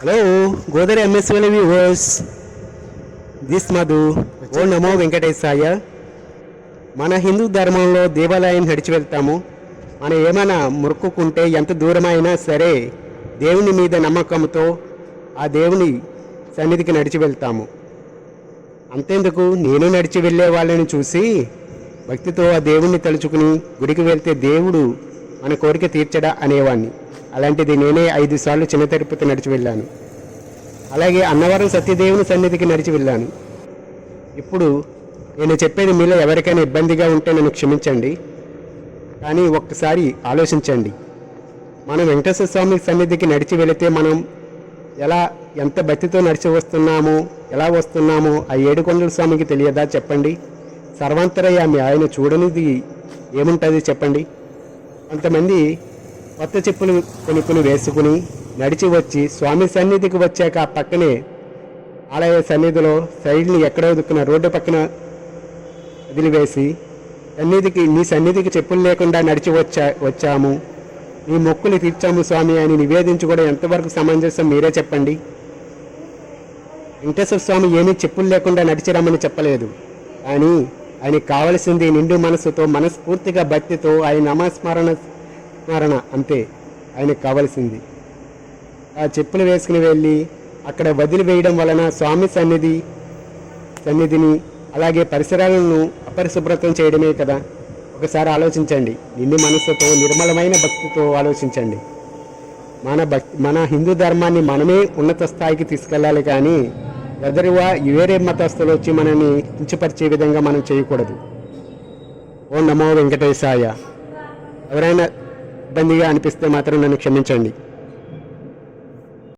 Hello Godavari MSL viewers, this Madhu. ఓ నమో వెంకటేశాయ. మన హిందూ ధర్మంలో దేవాలయం నడిచి వెళ్తాము. మనం ఏమైనా మొక్కుకుంటే ఎంత దూరమైనా సరే దేవుని మీద నమ్మకంతో ఆ దేవుని సన్నిధికి నడిచి వెళ్తాము. అంతేందుకు నేను నడిచి వెళ్ళే వాళ్ళని చూసి భక్తితో ఆ దేవుణ్ణి తలుచుకుని గుడికి వెళ్తే దేవుడు మన కోరిక తీర్చడా అనేవాడిని. అలాంటిది నేనే 5 సార్లు చిన్న తిరుపతి నడిచి వెళ్ళాను. అలాగే అన్నవరం సత్యదేవుని సన్నిధికి నడిచి వెళ్ళాను. ఇప్పుడు నేను చెప్పేది మీలో ఎవరికైనా ఇబ్బందిగా ఉంటే నన్ను క్షమించండి, కానీ ఒక్కసారి ఆలోచించండి. మనం వెంకటేశ్వర స్వామి సన్నిధికి నడిచి వెళితే మనం ఎంత భక్తితో నడిచి వస్తున్నామో, ఎలా వస్తున్నామో ఆ ఏడుకొండల స్వామికి తెలియదా చెప్పండి? సర్వాంతరయామి, ఆయన చూడనిది ఏముంటుంది చెప్పండి? కొంతమంది కొత్త చెప్పులు కొనుక్కుని వేసుకుని నడిచి వచ్చి స్వామి సన్నిధికి వచ్చాక ఆ పక్కనే ఆలయ సన్నిధిలో సైడ్ని ఎక్కడో దుక్కున రోడ్డు పక్కన వదిలివేసి నీ సన్నిధికి చెప్పులు లేకుండా నడిచి వచ్చాము, నీ మొక్కులు తీర్చాము స్వామి అని నివేదించుకోవడం ఎంతవరకు సమంజసం మీరే చెప్పండి? వెంకటేశ్వర స్వామి ఏమీ చెప్పులు లేకుండా నడిచి రమ్మని చెప్పలేదు, కానీ ఆయనకి కావలసింది నిండు మనసుతో మనస్ఫూర్తిగా భక్తితో ఆయన నామస్మరణ అంతే ఆయనకు కావలసింది. ఆ చెప్పులు వేసుకుని వెళ్ళి అక్కడ వదిలివేయడం వలన స్వామి సన్నిధిని అలాగే పరిసరాలను అపరిశుభ్రతం చేయడమే కదా. ఒకసారి ఆలోచించండి, నిండు మనసుతో నిర్మలమైన భక్తితో ఆలోచించండి. మన హిందూ ధర్మాన్ని మనమే ఉన్నత స్థాయికి తీసుకెళ్ళాలి, కానీ వేరే మతస్థులు వచ్చి మనల్ని కించపరిచే విధంగా మనం చేయకూడదు. ఓ నమో వెంకటేశాయ. ఎవరైనా ఇబ్బందిగా అనిపిస్తే మాత్రం నన్ను క్షమించండి.